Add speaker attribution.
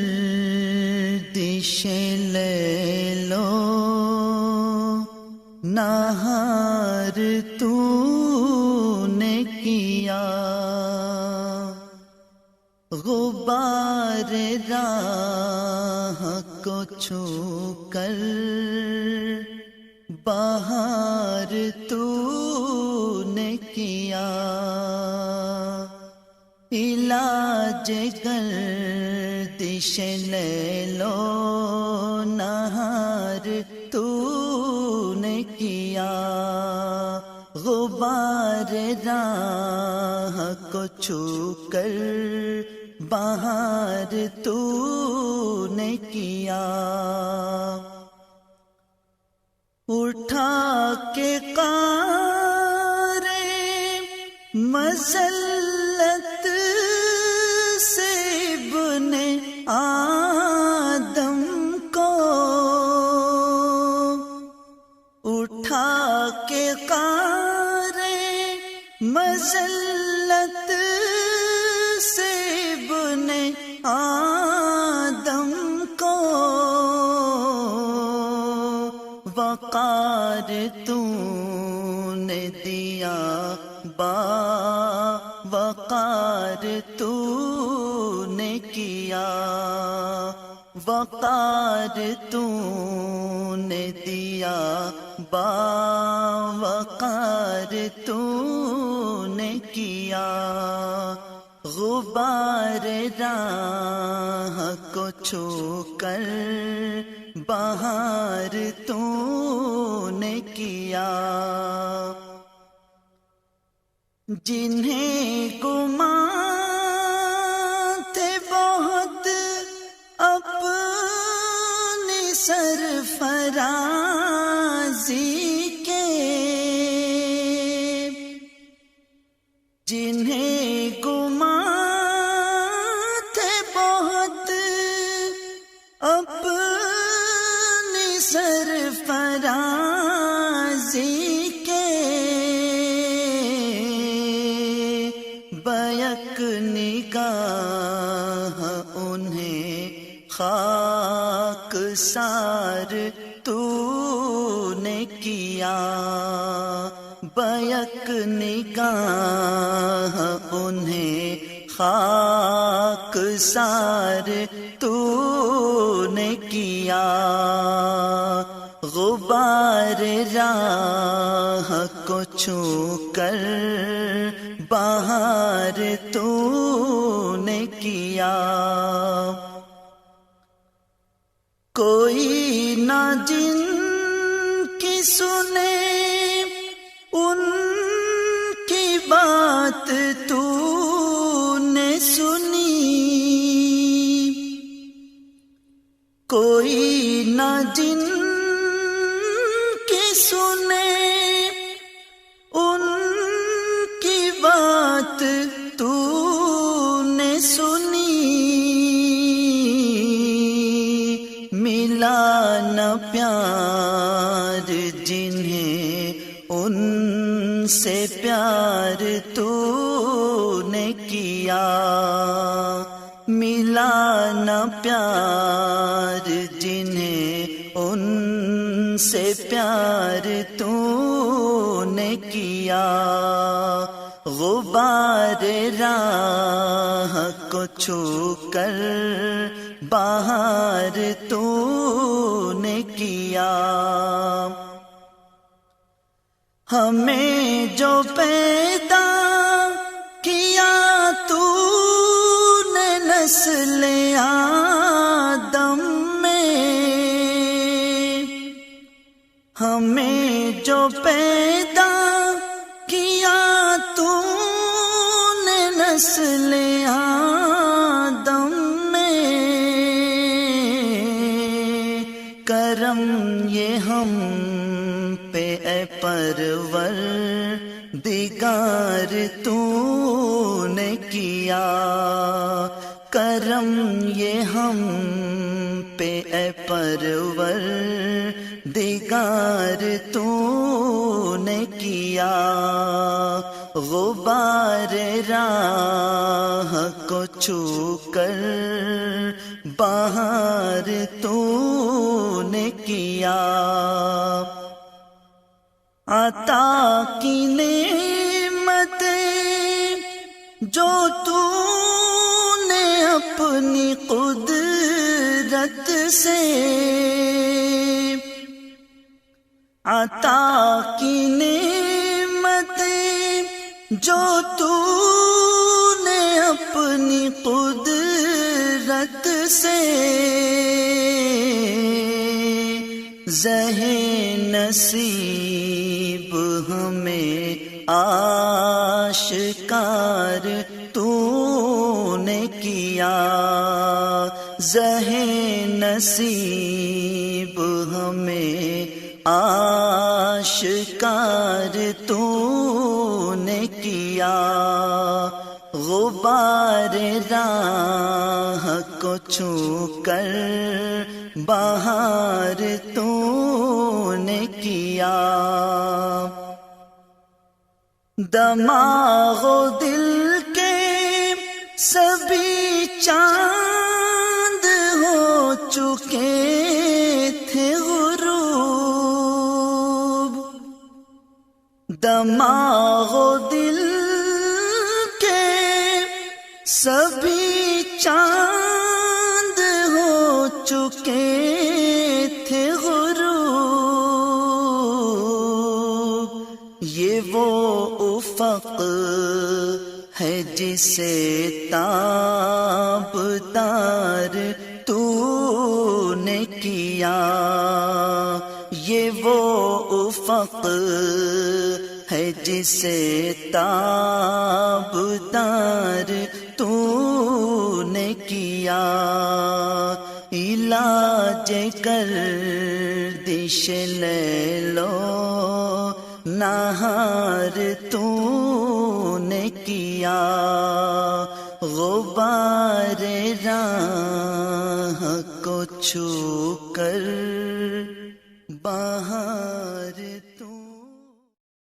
Speaker 1: گردش لیل و نہار تو نے کیا، غبار راہ کو چھو کر بہار تو نے کیا، علاج گردش لیل و نہار تو نے کیا، غبار راہ کو چھو کر بہار تو نے کیا، اٹھا کے قعر مذلت سے ابن آدم کو، اٹھا کے قعر مذلت سے ابن آدم کو، وقار تو نے دیا با وقار تو نے کیا، وقار تو نے دیا با وقار تو نے کیا، غبار راہ کو چھو کر بہار تو نے کیا، جنہیں گمان تھے بہت اپنی سرفرازی کے، جنہیں گمان تھے بہت اپنی سرفرازی کے، بیک نگاہ انہیں خاک سار تو نے کیا، بیک نگاہ انہیں خاک سار تو نے کیا، غبار راہ کو چھو کر بہار تو نے کیا، کوئی نہ جن کی سنے ان کی بات تو نے سنی، کوئی نہ جن کی سنے ان کی بات تو نے سنی، ملا نہ پیار جنہیں ان سے پیار تو نے کیا، ملا نہ پیار جنہیں ان سے پیار تو نے کیا، غبار راہ کو چھو کر بہار تو نے کیا، ہمیں جو پیدا کیا تو نے نسل آدم میں، ہمیں جو پیدا کیا تو نے نسل آدم میں، کرم یہ ہم پہ اے پروردگار تو نے کیا، کرم یہ ہم پہ اے پروردگار تو نے کیا، غبار راہ کو چھو کر بہار تو نے کیا، عطا کی نعمتیں جو تو نے اپنی قدرت سے، عطا کی نعمتیں جو تو نے اپنی قدرت سے، ذہن نصیب ہمیں آشکار تو نے کیا، ذہن نصیب ہمیں آشکار تو نے کیا، غبار راہ کو چھو کر بہار تو نے کیا، دماغ و دل کے سبھی چاند ہو چکے تھے غروب، دماغ و دل کے سبھی چاند ہو چکے تھے غروب، یہ وہ افق ہے جسے تابدار تو نے کیا، یہ وہ افق ہے جسے تابدار تو نے کیا، علاج گردش لیل و نہار تو نے کیا، غبار راہ کو چھو کر بہار